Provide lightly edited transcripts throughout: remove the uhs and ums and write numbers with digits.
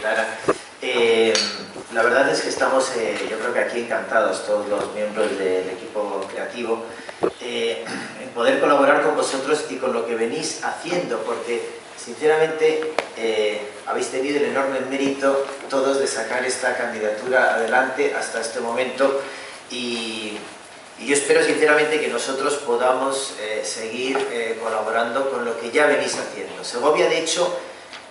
Clara. La verdad es que estamos, yo creo que aquí encantados todos los miembros del equipo creativo en poder colaborar con vosotros y con lo que venís haciendo, porque sinceramente habéis tenido el enorme mérito todos de sacar esta candidatura adelante hasta este momento y yo espero sinceramente que nosotros podamos seguir colaborando con lo que ya venís haciendo. Segovia, de hecho,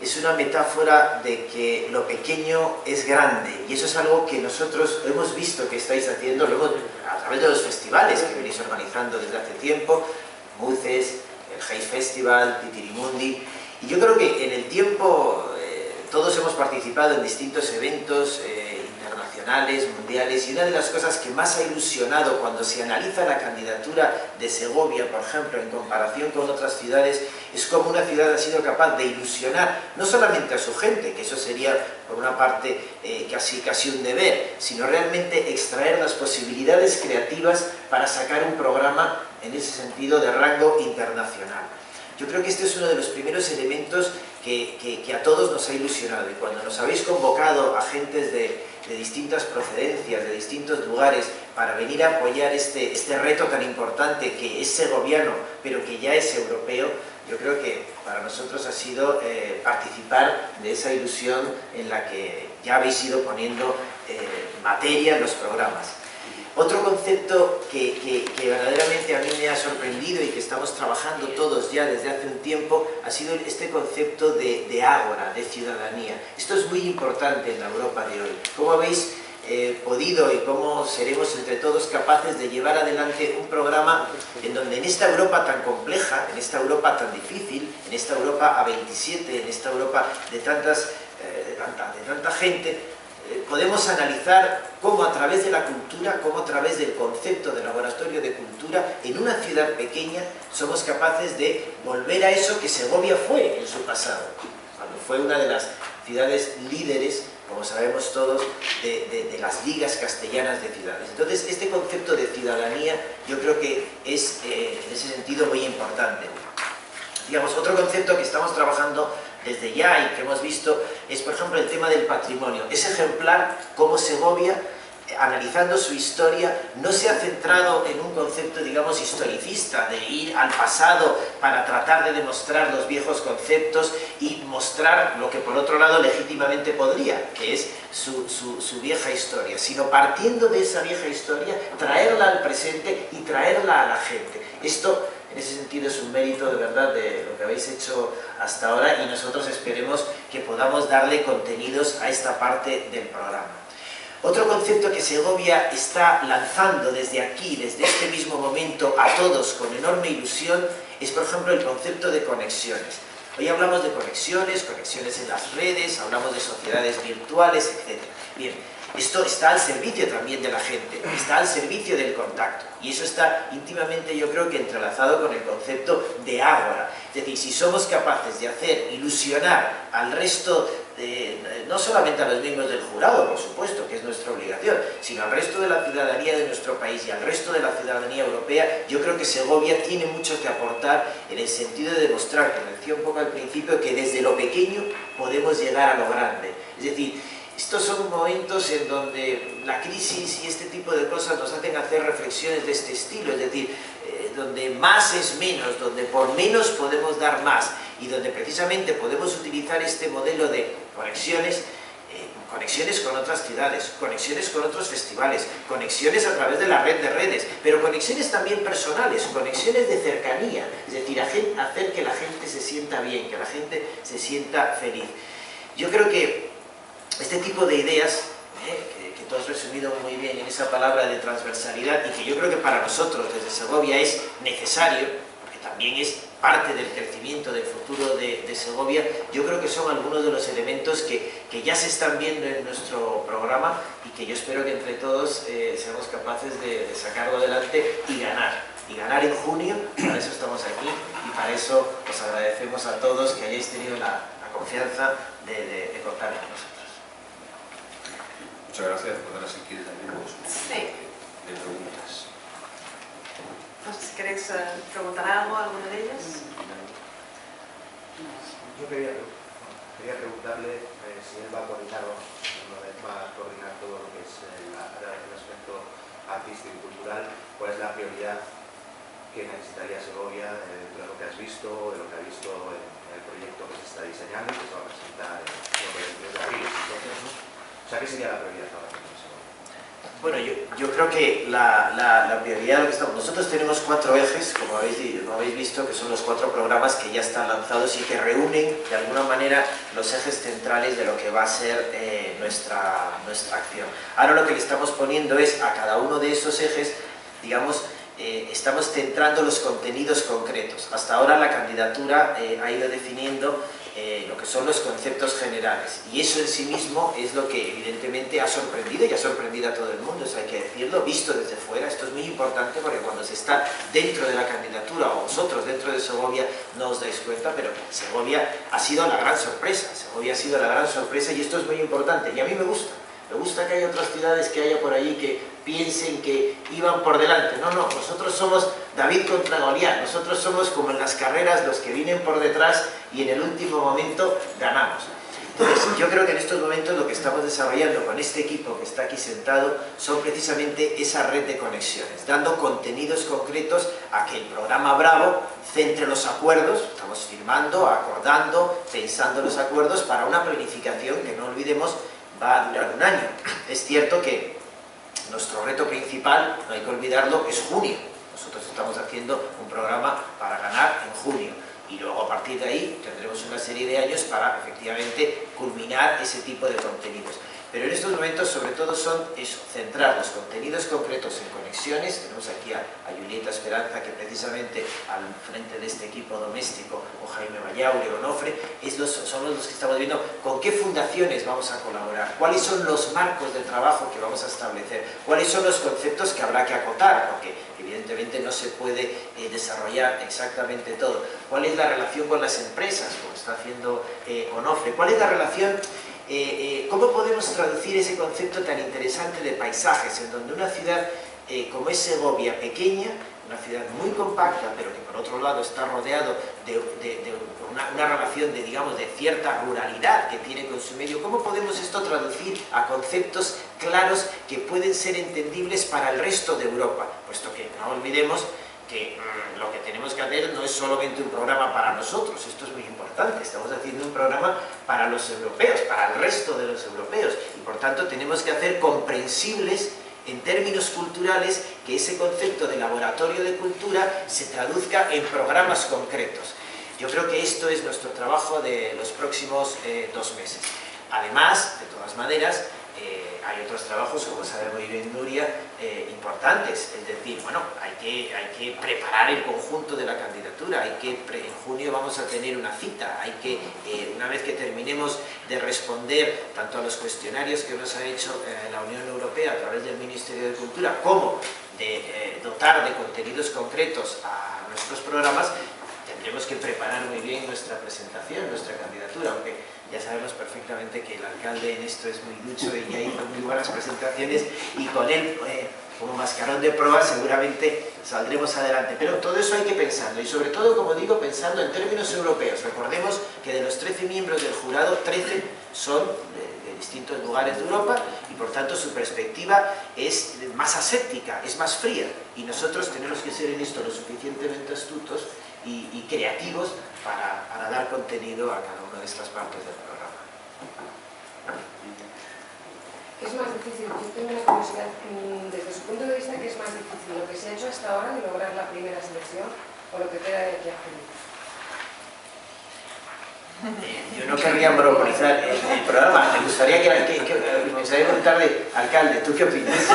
es una metáfora de que lo pequeño es grande y eso es algo que nosotros hemos visto que estáis haciendo luego a través de los festivales que venís organizando desde hace tiempo, Muces, el Haze Festival, Titirimundi, y yo creo que en el tiempo todos hemos participado en distintos eventos internacionales, mundiales, y una de las cosas que más ha ilusionado cuando se analiza la candidatura de Segovia, por ejemplo, en comparación con otras ciudades, es cómo una ciudad ha sido capaz de ilusionar no solamente a su gente, que eso sería por una parte casi un deber, sino realmente extraer las posibilidades creativas para sacar un programa en ese sentido de rango internacional. Yo creo que este es uno de los primeros elementos que a todos nos ha ilusionado, y cuando nos habéis convocado a gentes de distintas procedencias, de distintos lugares, para venir a apoyar este reto tan importante que es segoviano, pero que ya es europeo, yo creo que para nosotros ha sido participar de esa ilusión en la que ya habéis ido poniendo materia en los programas. Otro concepto que verdaderamente a mí me ha sorprendido y que estamos trabajando todos ya desde hace un tiempo ha sido este concepto de ágora, de ciudadanía. Esto es muy importante en la Europa de hoy. ¿Cómo habéis podido y cómo seremos entre todos capaces de llevar adelante un programa en donde en esta Europa tan compleja, en esta Europa tan difícil, en esta Europa a 27, en esta Europa de tanta gente, podemos analizar cómo a través de la cultura, cómo a través del concepto de laboratorio de cultura, en una ciudad pequeña somos capaces de volver a eso que Segovia fue en su pasado, cuando fue una de las ciudades líderes, como sabemos todos, de las ligas castellanas de ciudades. Entonces, este concepto de ciudadanía yo creo que es en ese sentido muy importante. Digamos, otro concepto que estamos trabajando desde ya y que hemos visto es, por ejemplo, el tema del patrimonio. Es ejemplar cómo Segovia, analizando su historia, no se ha centrado en un concepto, digamos, historicista, de ir al pasado para tratar de demostrar los viejos conceptos y mostrar lo que por otro lado legítimamente podría, que es su vieja historia, sino partiendo de esa vieja historia, traerla al presente y traerla a la gente. Esto, en ese sentido, es un mérito de verdad de lo que habéis hecho hasta ahora y nosotros esperemos que podamos darle contenidos a esta parte del programa. Otro concepto que Segovia está lanzando desde aquí, desde este mismo momento, a todos con enorme ilusión, es, por ejemplo, el concepto de conexiones. Hoy hablamos de conexiones en las redes, hablamos de sociedades virtuales, etc. Bien, esto está al servicio también de la gente, está al servicio del contacto. Y eso está íntimamente, yo creo que entrelazado con el concepto de ágora. Es decir, si somos capaces de hacer ilusionar al resto, no solamente a los miembros del jurado, por supuesto, que es nuestra obligación, sino al resto de la ciudadanía de nuestro país y al resto de la ciudadanía europea, yo creo que Segovia tiene mucho que aportar en el sentido de demostrar, como decía un poco al principio, que desde lo pequeño podemos llegar a lo grande. Es decir, estos son momentos en donde la crisis y este tipo de cosas nos hacen hacer reflexiones de este estilo, es decir, donde más es menos, donde por menos podemos dar más y donde precisamente podemos utilizar este modelo de conexiones, conexiones con otras ciudades, conexiones con otros festivales, conexiones a través de la red de redes, pero conexiones también personales, conexiones de cercanía, es decir, hacer que la gente se sienta bien, que la gente se sienta feliz. Yo creo que este tipo de ideas, que tú has resumido muy bien en esa palabra de transversalidad y que yo creo que para nosotros desde Segovia es necesario, porque también es parte del crecimiento del futuro de Segovia, yo creo que son algunos de los elementos que ya se están viendo en nuestro programa y que yo espero que entre todos seamos capaces de sacarlo adelante y ganar en junio. Para eso estamos aquí y para eso os agradecemos a todos que hayáis tenido la confianza de contar con nosotros. Muchas gracias por dar a seguir también de preguntas. No sé si queréis preguntar algo a alguno de ellos. Yo quería preguntarle si él va a coordinar, va a coordinar todo lo que es el aspecto artístico y cultural, ¿cuál es la prioridad que necesitaría Segovia dentro de lo que has visto, de lo que ha visto en el proyecto que se está diseñando y que se va a presentar el 22 de abril? O sea, ¿qué sería la prioridad ahora mismo en Segovia? Bueno, yo creo que la prioridad de lo que estamos... Nosotros tenemos 4 ejes, como habéis visto, que son los 4 programas que ya están lanzados y que reúnen, de alguna manera, los ejes centrales de lo que va a ser nuestra acción. Ahora lo que le estamos poniendo es a cada uno de esos ejes, digamos, estamos centrando los contenidos concretos. Hasta ahora la candidatura ha ido definiendo lo que son los conceptos generales, y eso en sí mismo es lo que evidentemente ha sorprendido y ha sorprendido a todo el mundo, eso hay que decirlo, visto desde fuera. Esto es muy importante porque cuando se está dentro de la candidatura, o vosotros dentro de Segovia, no os dais cuenta, pero Segovia ha sido la gran sorpresa, y esto es muy importante, y a mí me gusta que haya otras ciudades que haya por allí que piensen que iban por delante. No, nosotros somos David contra Goliat, nosotros somos como en las carreras los que vienen por detrás y en el último momento ganamos. Entonces, yo creo que en estos momentos lo que estamos desarrollando con este equipo que está aquí sentado son precisamente esa red de conexiones, dando contenidos concretos a que el programa Bravo centre los acuerdos, estamos firmando, acordando, pensando los acuerdos para una planificación que, no olvidemos, va a durar un año. Es cierto que nuestro reto principal, no hay que olvidarlo, es junio. Nosotros estamos haciendo un programa para ganar en junio, y luego a partir de ahí tendremos una serie de años para efectivamente culminar ese tipo de contenidos. Pero en estos momentos sobre todo son eso, centrar los contenidos concretos en conexiones. Tenemos aquí a Julieta Esperanza, que precisamente al frente de este equipo doméstico, o Jaime Vallaure, o Onofre, son los que estamos viendo con qué fundaciones vamos a colaborar, cuáles son los marcos de trabajo que vamos a establecer, cuáles son los conceptos que habrá que acotar, porque evidentemente no se puede desarrollar exactamente todo. ¿Cuál es la relación con las empresas, como está haciendo Onofre? ¿Cuál es la relación? ¿Cómo podemos traducir ese concepto tan interesante de paisajes, en donde una ciudad como es Segovia, pequeña, una ciudad muy compacta, pero que por otro lado está rodeado de una relación de, digamos, de cierta ruralidad que tiene con su medio? ¿Cómo podemos esto traducir a conceptos claros que pueden ser entendibles para el resto de Europa? Puesto que no olvidemos que lo que tenemos que hacer no es solamente un programa para nosotros, esto es muy importante, estamos haciendo un programa para los europeos, para el resto de los europeos, y por tanto tenemos que hacer comprensibles en términos culturales que ese concepto de laboratorio de cultura se traduzca en programas concretos. Yo creo que esto es nuestro trabajo de los próximos 2 meses. Además, de todas maneras, hay otros trabajos, como sabe muy bien Nuria, importantes. Es decir, bueno, hay que preparar el conjunto de la candidatura, en junio vamos a tener una cita, una vez que terminemos de responder tanto a los cuestionarios que nos ha hecho la Unión Europea a través del Ministerio de Cultura, como de dotar de contenidos concretos a nuestros programas, tendremos que preparar muy bien nuestra presentación, nuestra candidatura, aunque ya sabemos perfectamente que el alcalde en esto es muy ducho y ya hizo muy buenas presentaciones, y con él como mascarón de prueba seguramente saldremos adelante. Pero todo eso hay que pensarlo, y sobre todo, como digo, pensando en términos europeos. Recordemos que de los 13 miembros del jurado, 13 son de distintos lugares de Europa, y por tanto su perspectiva es más aséptica, es más fría, y nosotros tenemos que ser en esto lo suficientemente astutos y creativos para dar contenido a cada una de estas partes del programa. ¿Qué es más difícil? Yo tengo una curiosidad, desde su punto de vista, ¿qué es más difícil? ¿Lo que se ha hecho hasta ahora de lograr la primera selección o lo que queda de aquí a junio? Yo no querría monopolizar el programa. Me gustaría preguntarle, alcalde, ¿tú qué opinas?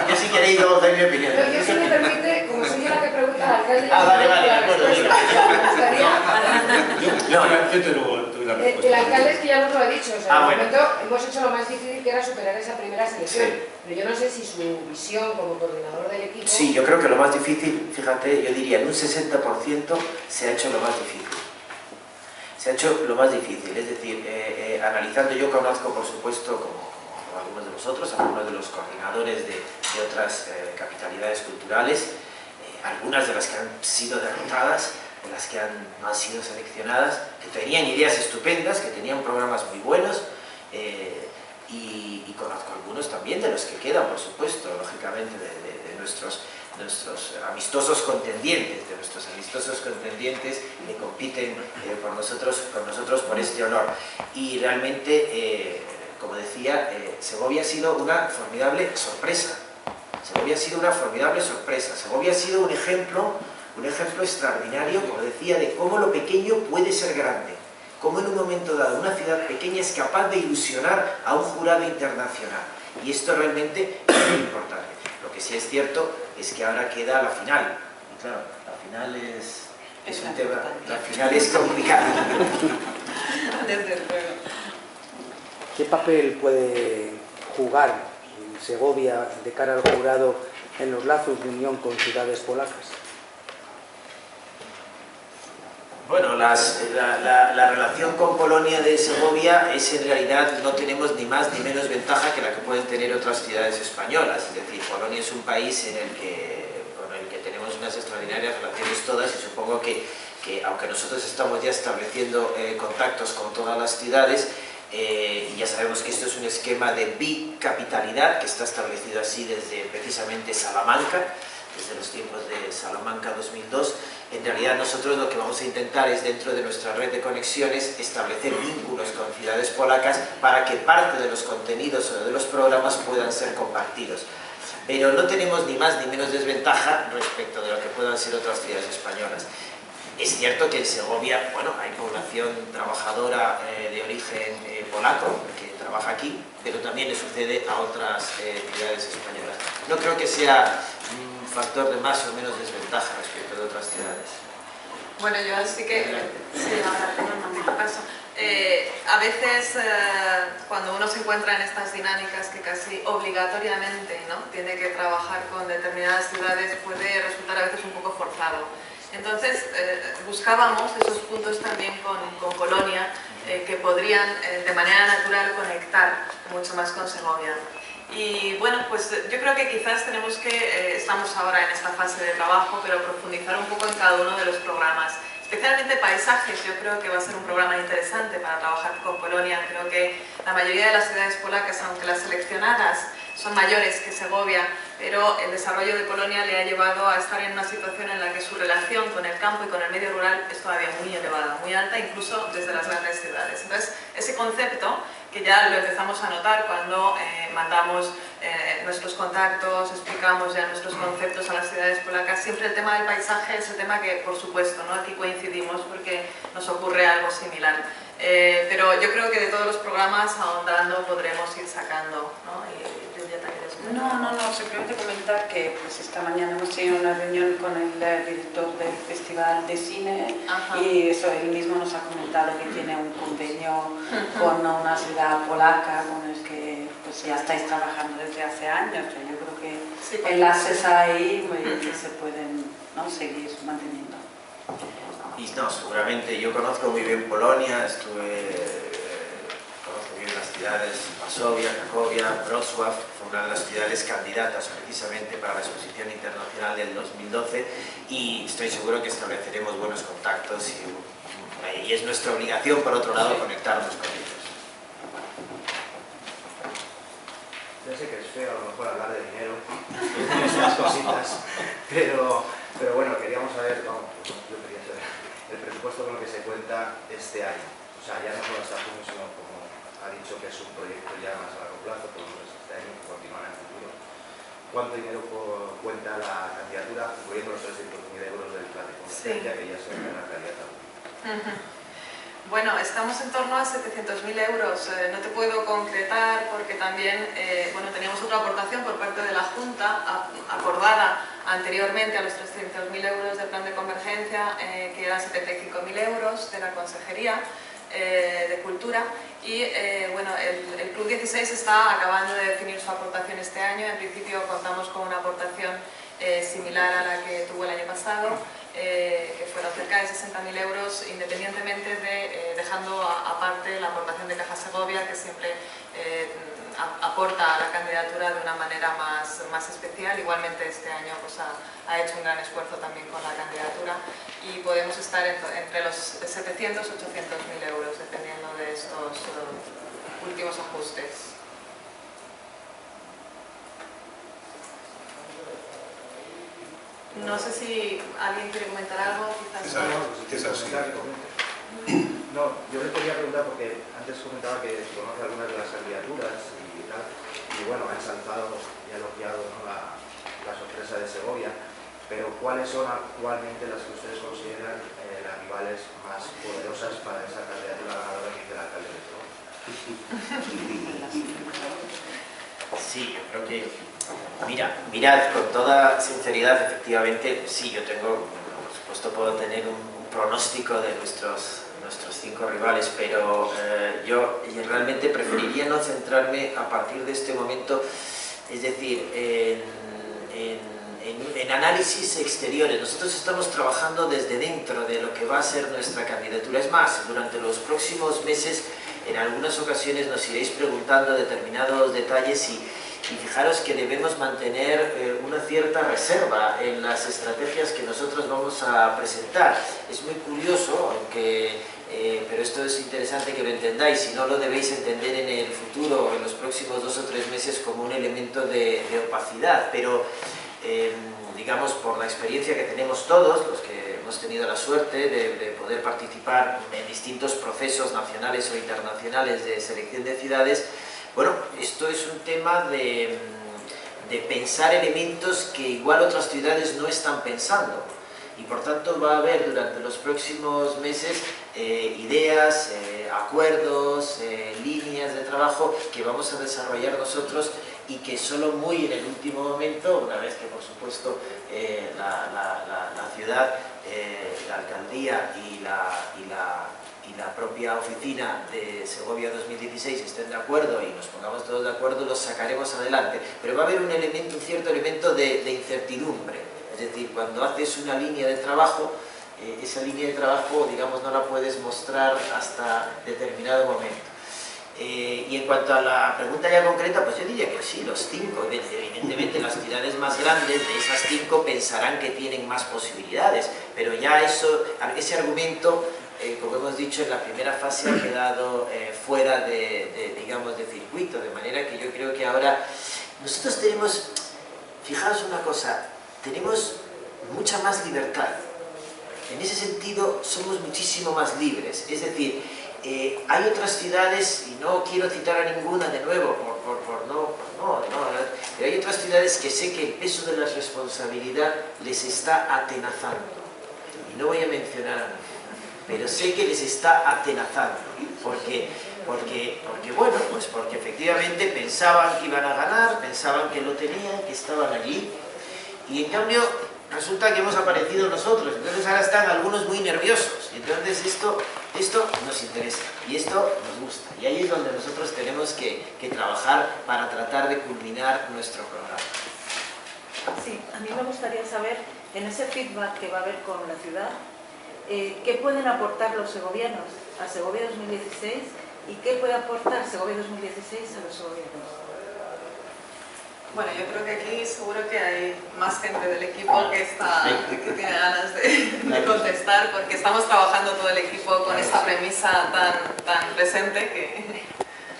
Yo si queréis luego doy mi opinión. No, yo, si me permite, como soy yo la que pregunta al alcalde... Vale, de acuerdo. Yo te doy la respuesta. El alcalde es que ya nos lo ha dicho, o sea, en bueno. momento hemos hecho lo más difícil, que era superar esa primera selección. Sí. Pero yo no sé si su visión como coordinador del equipo... Sí, yo creo que lo más difícil, fíjate, yo diría en un 60% se ha hecho lo más difícil. Se ha hecho lo más difícil, es decir, analizando, yo conozco, por supuesto, como algunos de vosotros, algunos de los coordinadores de otras capitalidades culturales, algunas de las que han sido derrotadas, de las que han sido seleccionadas, que tenían ideas estupendas, que tenían programas muy buenos, y conozco algunos también de los que quedan, por supuesto, lógicamente, de nuestros amistosos contendientes, que compiten con nosotros por este honor. Y realmente, como decía, Segovia ha sido una formidable sorpresa. Segovia ha sido un ejemplo extraordinario, como decía, de cómo lo pequeño puede ser grande, cómo en un momento dado una ciudad pequeña es capaz de ilusionar a un jurado internacional. Y esto realmente es muy importante. Lo que sí es cierto es que ahora queda la final. Y claro, la final es un tema, la final es complicada. Desde luego. ¿Qué papel puede jugar Segovia de cara al jurado en los lazos de unión con ciudades polacas? Bueno, la relación con Polonia de Segovia es, en realidad, no tenemos ni más ni menos ventaja que la que pueden tener otras ciudades españolas. Es decir, Polonia es un país con el que tenemos unas extraordinarias relaciones todas, y supongo que aunque nosotros estamos ya estableciendo contactos con todas las ciudades, y ya sabemos que esto es un esquema de bicapitalidad que está establecido así desde precisamente Salamanca, desde los tiempos de Salamanca 2002. En realidad nosotros lo que vamos a intentar es, dentro de nuestra red de conexiones, establecer vínculos con ciudades polacas para que parte de los contenidos o de los programas puedan ser compartidos. Pero no tenemos ni más ni menos desventaja respecto de lo que puedan ser otras ciudades españolas. Es cierto que en Segovia, bueno, hay población trabajadora de origen polaco que trabaja aquí, pero también le sucede a otras ciudades españolas. No creo que sea un factor de más o menos desventaja respecto de otras ciudades. Bueno, yo sí que... Sí, ahora tengo un paso. A veces, cuando uno se encuentra en estas dinámicas que casi obligatoriamente, ¿no?, tiene que trabajar con determinadas ciudades, puede resultar a veces un poco forzado. Entonces, buscábamos esos puntos también con Colonia, que podrían de manera natural conectar mucho más con Segovia. Y bueno, pues yo creo que quizás tenemos que, estamos ahora en esta fase de trabajo, pero profundizar un poco en cada uno de los programas. Especialmente paisajes, yo creo que va a ser un programa interesante para trabajar con Polonia. Creo que la mayoría de las ciudades polacas, aunque las seleccionadas son mayores que Segovia, pero el desarrollo de Polonia le ha llevado a estar en una situación en la que su relación con el campo y con el medio rural es todavía muy elevada, muy alta, incluso desde las grandes ciudades. Entonces, ese concepto, que ya lo empezamos a notar cuando mandamos nuestros contactos, explicamos ya nuestros conceptos a las ciudades polacas, siempre el tema del paisaje es el tema que, por supuesto, ¿no?, aquí coincidimos porque nos ocurre algo similar. Pero yo creo que de todos los programas, ahondando, podremos ir sacando, ¿no? Y Julia, ¿te quieres comentar? No, simplemente comentar que pues, esta mañana hemos tenido una reunión con el director del Festival de Cine. Ajá. Y eso, él mismo nos ha comentado que tiene un convenio con una ciudad polaca con el que pues, ya estáis trabajando desde hace años. Yo creo que sí, enlaces ahí que se pueden, ¿no?, seguir manteniendo. Y no, seguramente yo conozco muy bien Polonia, conozco bien las ciudades Varsovia, Cracovia, Wrocław, fue una de las ciudades candidatas precisamente para la exposición internacional del 2012, y estoy seguro que estableceremos buenos contactos y es nuestra obligación, por otro lado, conectarnos con ellos. Ya sé que es feo a lo mejor hablar de dinero y estas cositas, pero bueno, queríamos saber, yo quería saber el presupuesto con lo que se cuenta este año. O sea, ya no solo hasta junio, sino como ha dicho que es un proyecto ya más a largo plazo, por lo menos este año, que continuará en el futuro. ¿Cuánto dinero cuenta la candidatura, incluyendo los 300.000 euros del plan de convergencia, que ya se ve en la candidata? Bueno, estamos en torno a 700.000 euros. No te puedo concretar porque también teníamos otra aportación por parte de la Junta, acordada anteriormente a los 300.000 euros del plan de convergencia, que eran 75.000 euros de la Consejería de Cultura. Y el Club 16 está acabando de definir su aportación este año. En principio contamos con una aportación similar a la que tuvo el año pasado, que fueron cerca de 60.000 euros, independientemente de dejando aparte la aportación de Caja Segovia, que siempre aporta a la candidatura de una manera más especial. Igualmente este año pues, ha hecho un gran esfuerzo también con la candidatura y podemos estar entre los 700 y 800.000 euros, dependiendo de estos últimos ajustes. No sé si alguien quiere comentar algo, quizás. Es así. No, yo le quería preguntar porque antes comentaba que conoce algunas de las candidaturas y tal, y bueno, ha ensalzado y ha elogiado, ¿no?, la sorpresa de Segovia, pero ¿cuáles son actualmente las que ustedes consideran las rivales más poderosas para esa candidatura ganadora que dice el alcalde de Segovia? Sí, yo creo que... Mirad, con toda sinceridad, efectivamente, sí, yo tengo, por supuesto puedo tener un pronóstico de nuestros 5 rivales, pero yo realmente preferiría no centrarme a partir de este momento, es decir, en análisis exteriores. Nosotros estamos trabajando desde dentro de lo que va a ser nuestra candidatura. Es más, durante los próximos meses, en algunas ocasiones nos iréis preguntando determinados detalles y fijaros que debemos mantener una cierta reserva en las estrategias que nosotros vamos a presentar. Es muy curioso, pero esto es interesante que lo entendáis, si no lo debéis entender en el futuro, en los próximos 2 o 3 meses, como un elemento de opacidad, pero digamos, por la experiencia que tenemos todos, los que hemos tenido la suerte de poder participar en distintos procesos nacionales o internacionales de selección de ciudades, bueno, esto es un tema de pensar elementos que igual otras ciudades no están pensando. Y por tanto va a haber durante los próximos meses ideas, acuerdos, líneas de trabajo que vamos a desarrollar nosotros y que solo muy en el último momento, una vez que por supuesto la ciudad, la alcaldía y la propia oficina de Segovia 2016 estén de acuerdo y nos pongamos todos de acuerdo, los sacaremos adelante. Pero va a haber un cierto elemento de incertidumbre. Es decir, cuando haces una línea de trabajo, esa línea de trabajo, digamos, no la puedes mostrar hasta determinado momento. Y en cuanto a la pregunta ya concreta, pues yo diría que sí, los 5. Evidentemente las ciudades más grandes de esas 5 pensarán que tienen más posibilidades, pero ya ese argumento, como hemos dicho, en la primera fase ha quedado fuera digamos, de circuito, de manera que yo creo que ahora nosotros tenemos, fijaos una cosa, tenemos mucha más libertad. En ese sentido somos muchísimo más libres, es decir, hay otras ciudades, y no quiero citar a ninguna de nuevo, pero hay otras ciudades que sé que el peso de la responsabilidad les está atenazando. Y no voy a mencionar a ninguna, pero sé que les está atenazando, porque efectivamente pensaban que iban a ganar, pensaban que lo tenían, que estaban allí, y en cambio resulta que hemos aparecido nosotros, entonces ahora están algunos muy nerviosos, y entonces esto nos interesa, y esto nos gusta, y ahí es donde nosotros tenemos que trabajar para tratar de culminar nuestro programa. Sí, a mí me gustaría saber, en ese feedback que va a haber con la ciudad, ¿qué pueden aportar los segovianos a Segovia 2016 y qué puede aportar Segovia 2016 a los segovianos? Bueno, yo creo que aquí seguro que hay más gente del equipo que tiene ganas de contestar, porque estamos trabajando todo el equipo con esta premisa tan presente que...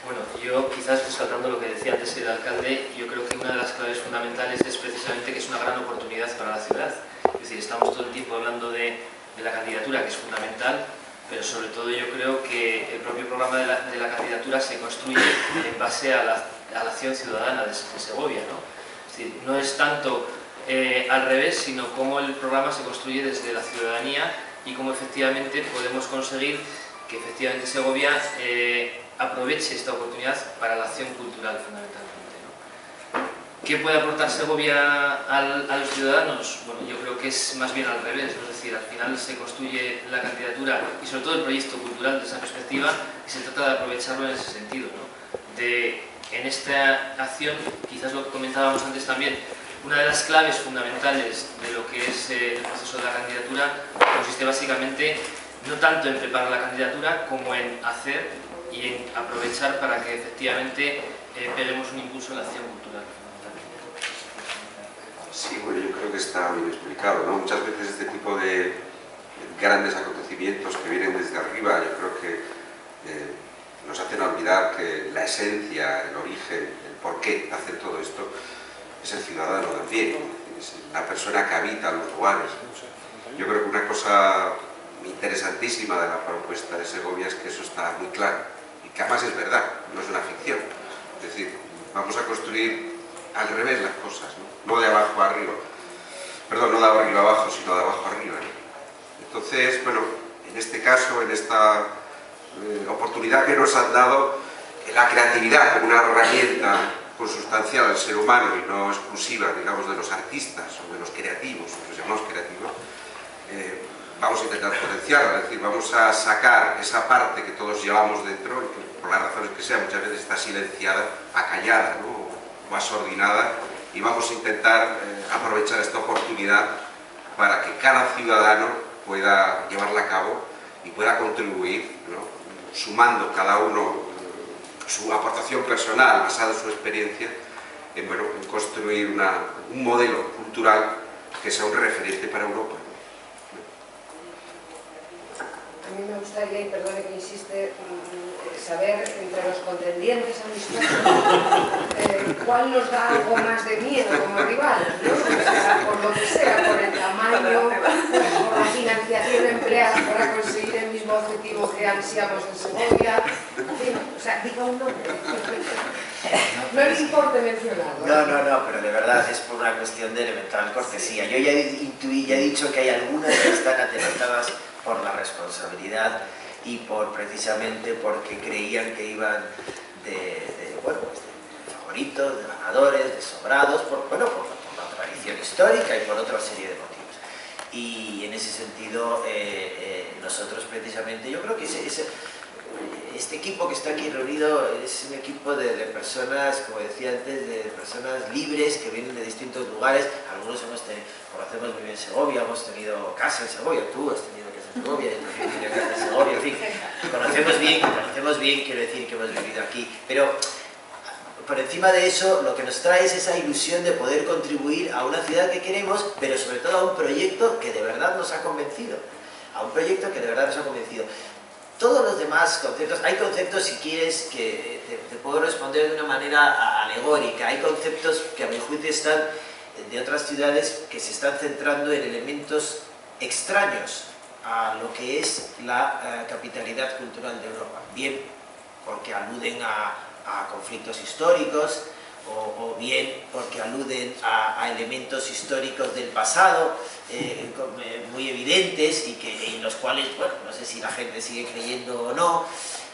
Bueno, yo quizás resaltando lo que decía antes el alcalde, yo creo que una de las claves fundamentales es precisamente que es una gran oportunidad para la ciudad. Es decir, estamos todo el tiempo hablando de la candidatura, que es fundamental, pero sobre todo yo creo que el propio programa de la candidatura se construye en base a la acción ciudadana de Segovia, ¿no? Es decir, no es tanto al revés, sino cómo el programa se construye desde la ciudadanía y cómo efectivamente podemos conseguir que efectivamente Segovia aproveche esta oportunidad para la acción cultural fundamentalmente, ¿no? ¿Qué puede aportar Segovia a los ciudadanos? Bueno, yo creo que es más bien al revés, es decir, al final se construye la candidatura y sobre todo el proyecto cultural de esa perspectiva y se trata de aprovecharlo en ese sentido, ¿no? En esta acción, quizás lo que comentábamos antes también, Una de las claves fundamentales de lo que es el proceso de la candidatura consiste básicamente no tanto en preparar la candidatura como en hacer y en aprovechar para que efectivamente peguemos un impulso en la acción cultural. Sí, bueno, yo creo que está bien explicado, ¿no? Muchas veces este tipo de grandes acontecimientos que vienen desde arriba, yo creo que nos hacen olvidar que la esencia, el origen, el porqué de hacer todo esto es el ciudadano de a pie, es la persona que habita los lugares. Yo creo que una cosa interesantísima de la propuesta de Segovia es que eso está muy claro y que además es verdad, no es una ficción. Es decir, vamos a construir al revés las cosas, no de abajo a arriba, perdón, no de arriba a abajo, sino de abajo a arriba, ¿no? Entonces, bueno, en este caso, en esta oportunidad que nos han dado, la creatividad como una herramienta consustancial al ser humano y no exclusiva, digamos, de los artistas o de los creativos, los llamamos creativos, vamos a intentar potenciarla, es decir, vamos a sacar esa parte que todos llevamos dentro y que por las razones que sean muchas veces está silenciada, acallada, ¿no? O asordinada, y vamos a intentar aprovechar esta oportunidad para que cada ciudadano pueda llevarla a cabo y pueda contribuir, ¿no? Sumando cada uno su aportación personal basada en su experiencia en, bueno, en construir un modelo cultural que sea un referente para Europa. A mí me gustaría, y perdone que insiste, saber entre los contendientes amistosos cuál nos da algo más de miedo como rival, ¿no? O sea, por lo que sea, por el tamaño, por la financiación empleada para conseguir el mismo objetivo que ansiamos en Segovia. En fin, o sea, diga un nombre. No le importe mencionarlo. No, pero de verdad es por una cuestión de elemental cortesía. Yo ya intuí, ya he dicho que hay algunas que están atelantadas por la responsabilidad y precisamente porque creían que iban de favoritos, de ganadores, de sobrados, por la tradición histórica y por otra serie de motivos. Y en ese sentido, nosotros precisamente, yo creo que este equipo que está aquí reunido es un equipo de personas, como decía antes, de personas libres que vienen de distintos lugares. Algunos conocemos muy bien Segovia, hemos tenido casa en Segovia, tú has tenido casa en Segovia, yo también he tenido casa en Segovia, en fin, conocemos bien, quiero decir que hemos vivido aquí, pero por encima de eso lo que nos trae es esa ilusión de poder contribuir a una ciudad que queremos, pero sobre todo a un proyecto que de verdad nos ha convencido, Todos los demás conceptos, hay conceptos, si quieres, que te puedo responder de una manera alegórica. Hay conceptos que a mi juicio están de otras ciudades que se están centrando en elementos extraños a lo que es la capitalidad cultural de Europa. Bien porque aluden a conflictos históricos, o bien porque aluden a elementos históricos del pasado muy evidentes y en los cuales, bueno, no sé si la gente sigue creyendo o no,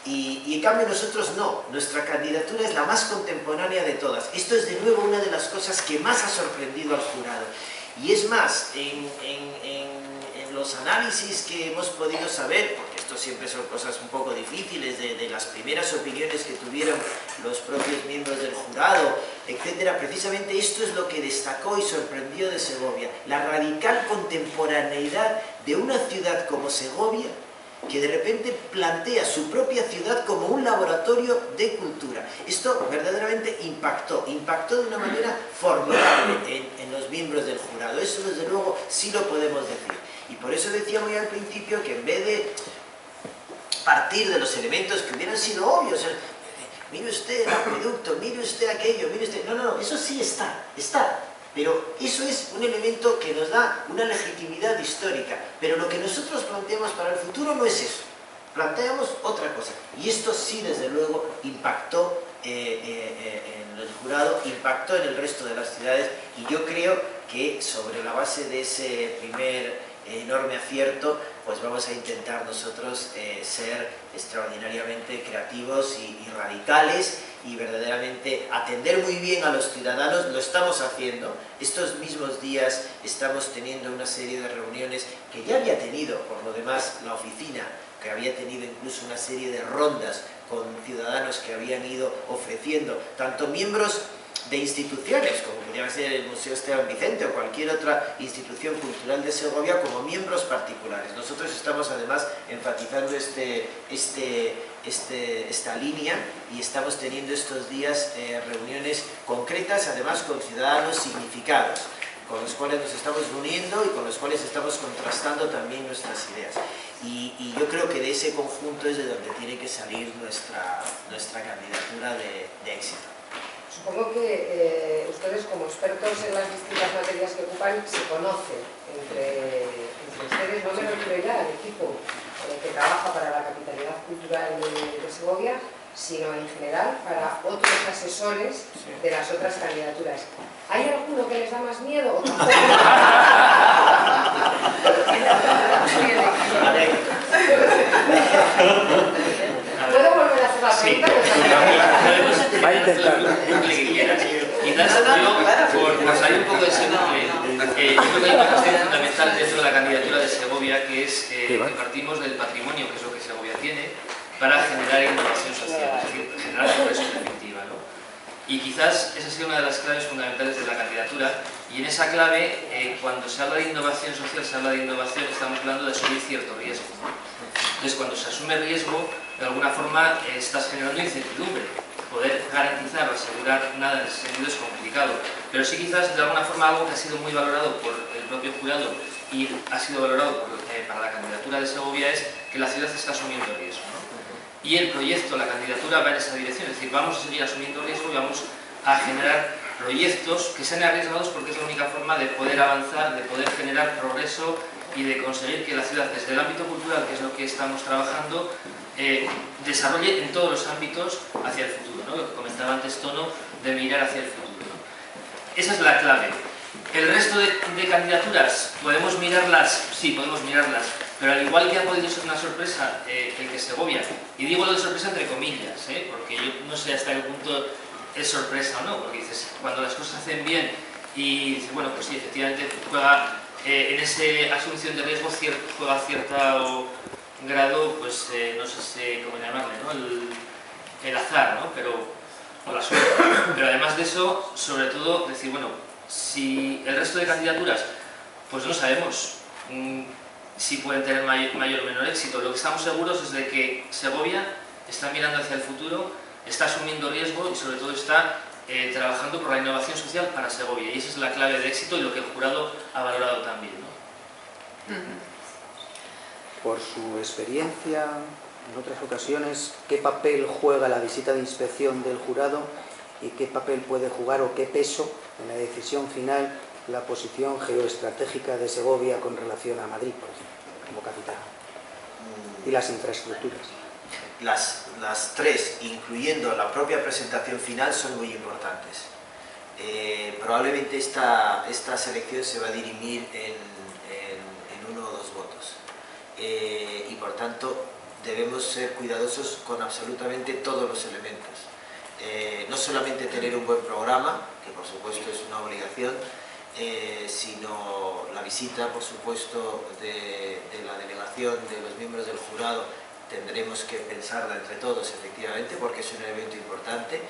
y en cambio nosotros no, nuestra candidatura es la más contemporánea de todas. Esto es de nuevo una de las cosas que más ha sorprendido al jurado, y es más, en los análisis que hemos podido saber, porque esto siempre son cosas un poco difíciles, de las primeras opiniones que tuvieron los propios miembros del jurado, etcétera, precisamente esto es lo que destacó y sorprendió de Segovia, la radical contemporaneidad de una ciudad como Segovia, que de repente plantea su propia ciudad como un laboratorio de cultura. Esto verdaderamente impactó de una manera formidable en los miembros del jurado. Eso desde luego sí lo podemos decir. Y por eso decía muy al principio que en vez de partir de los elementos que hubieran sido obvios, mire usted el acueducto, mire usted aquello, mire usted... No, eso sí está. Pero eso es un elemento que nos da una legitimidad histórica. Pero lo que nosotros planteamos para el futuro no es eso. Planteamos otra cosa. Y esto sí, desde luego, impactó en el jurado, impactó en el resto de las ciudades. Y yo creo que sobre la base de ese primer enorme acierto, pues vamos a intentar nosotros ser extraordinariamente creativos y radicales y verdaderamente atender muy bien a los ciudadanos. Lo estamos haciendo. Estos mismos días estamos teniendo una serie de reuniones que ya había tenido, por lo demás, la oficina, que había tenido incluso una serie de rondas con ciudadanos que habían ido ofreciendo, tanto miembros instituciones, como podría ser el Museo Esteban Vicente o cualquier otra institución cultural de Segovia, como miembros particulares. Nosotros estamos además enfatizando esta línea y estamos teniendo estos días reuniones concretas, además con ciudadanos significados, con los cuales nos estamos reuniendo y con los cuales estamos contrastando también nuestras ideas. Y yo creo que de ese conjunto es de donde tiene que salir nuestra candidatura de éxito. Supongo que ustedes, como expertos en las distintas materias que ocupan, se conocen entre ustedes. No me refiero ya al equipo que trabaja para la capitalidad cultural de Segovia, sino en general para otros asesores de las otras candidaturas. ¿Hay alguno que les da más miedo o tampoco? ¿Puedo volver a hacer la pregunta? Va a intentarlo. Quizás yo, por salir un poco de ese bucle, yo creo que hay una cuestión fundamental dentro de la candidatura de Segovia, que es que partimos del patrimonio, que es lo que Segovia tiene, para generar innovación social, es decir, generar progreso en definitiva, ¿no? Y quizás esa sea una de las claves fundamentales de la candidatura, y en esa clave, cuando se habla de innovación social, se habla de innovación, estamos hablando de asumir cierto riesgo. Entonces, cuando se asume riesgo, de alguna forma estás generando incertidumbre. Poder garantizar o asegurar nada en ese sentido es complicado, pero sí quizás de alguna forma algo que ha sido muy valorado por el propio jurado y ha sido valorado para la candidatura de Segovia es que la ciudad está asumiendo riesgo, ¿no? Y el proyecto, la candidatura va en esa dirección, es decir, vamos a seguir asumiendo riesgo y vamos a generar proyectos que sean arriesgados porque es la única forma de poder avanzar, de poder generar progreso y de conseguir que la ciudad, desde el ámbito cultural, que es lo que estamos trabajando, desarrolle en todos los ámbitos hacia el futuro, ¿no? Lo que comentaba antes Tono, de mirar hacia el futuro, ¿no? Esa es la clave. El resto de candidaturas, ¿podemos mirarlas? Sí, podemos mirarlas, pero al igual que ha podido ser una sorpresa el que Segovia, y digo lo de sorpresa entre comillas, porque yo no sé hasta qué punto es sorpresa o no, porque dices, cuando las cosas se hacen bien y dices, bueno, pues sí, efectivamente juega en esa asunción de riesgo, juega cierto grado, pues no sé cómo llamarle, ¿no? El azar, ¿no? O la suerte. Pero además de eso, sobre todo, decir, bueno, si el resto de candidaturas, pues no sabemos si pueden tener mayor o menor éxito. Lo que estamos seguros es de que Segovia está mirando hacia el futuro, está asumiendo riesgo y sobre todo está trabajando por la innovación social para Segovia. Y esa es la clave de éxito y lo que el jurado ha valorado también, ¿no? Por su experiencia, en otras ocasiones, ¿qué papel juega la visita de inspección del jurado y qué papel puede jugar o qué peso en la decisión final la posición geoestratégica de Segovia con relación a Madrid, por ejemplo, como capital? Y las infraestructuras. Las tres, incluyendo la propia presentación final, son muy importantes. Probablemente esta selección se va a dirimir en 1 o 2 votos. Y por tanto debemos ser cuidadosos con absolutamente todos los elementos. No solamente tener un buen programa, que por supuesto es una obligación, sino la visita, por supuesto, de la delegación, de los miembros del jurado, tendremos que pensarla entre todos, efectivamente, porque es un evento importante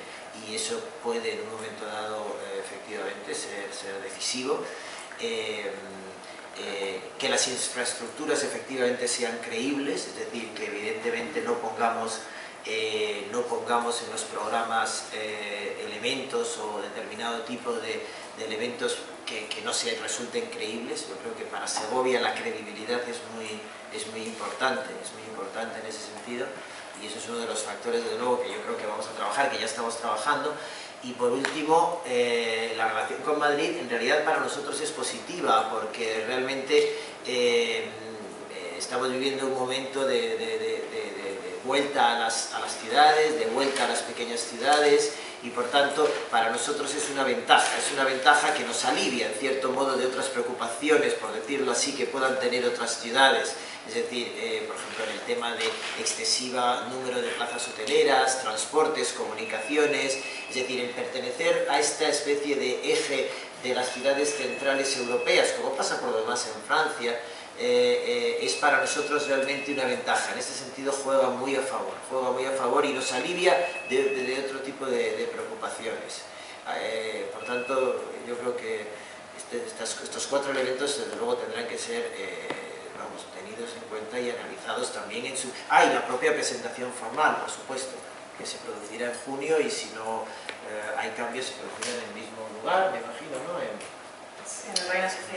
y eso puede en un momento dado, efectivamente, ser decisivo. Que las infraestructuras efectivamente sean creíbles, es decir, que evidentemente no pongamos en los programas elementos o determinado tipo de elementos que no resulten creíbles. Yo creo que para Segovia la credibilidad es muy importante en ese sentido, y eso es uno de los factores, de nuevo, que yo creo que vamos a trabajar, que ya estamos trabajando. Y por último, la relación con Madrid en realidad para nosotros es positiva, porque realmente estamos viviendo un momento de vuelta a las ciudades, de vuelta a las pequeñas ciudades, y por tanto para nosotros es una ventaja que nos alivia en cierto modo de otras preocupaciones, por decirlo así, que puedan tener otras ciudades. Es decir, por ejemplo, en el tema de excesiva número de plazas hoteleras, transportes, comunicaciones, es decir, en pertenecer a esta especie de eje de las ciudades centrales europeas, como pasa por lo demás en Francia, es para nosotros realmente una ventaja. En este sentido juega muy a favor y nos alivia de otro tipo de preocupaciones. Por tanto, yo creo que estos 4 elementos desde luego tendrán que ser tenidos en cuenta y analizados también en su... y la propia presentación formal, por supuesto, que se producirá en junio, y si no hay cambios se producirán en el mismo lugar, me imagino, ¿no? Sí, en el Reina Sofía.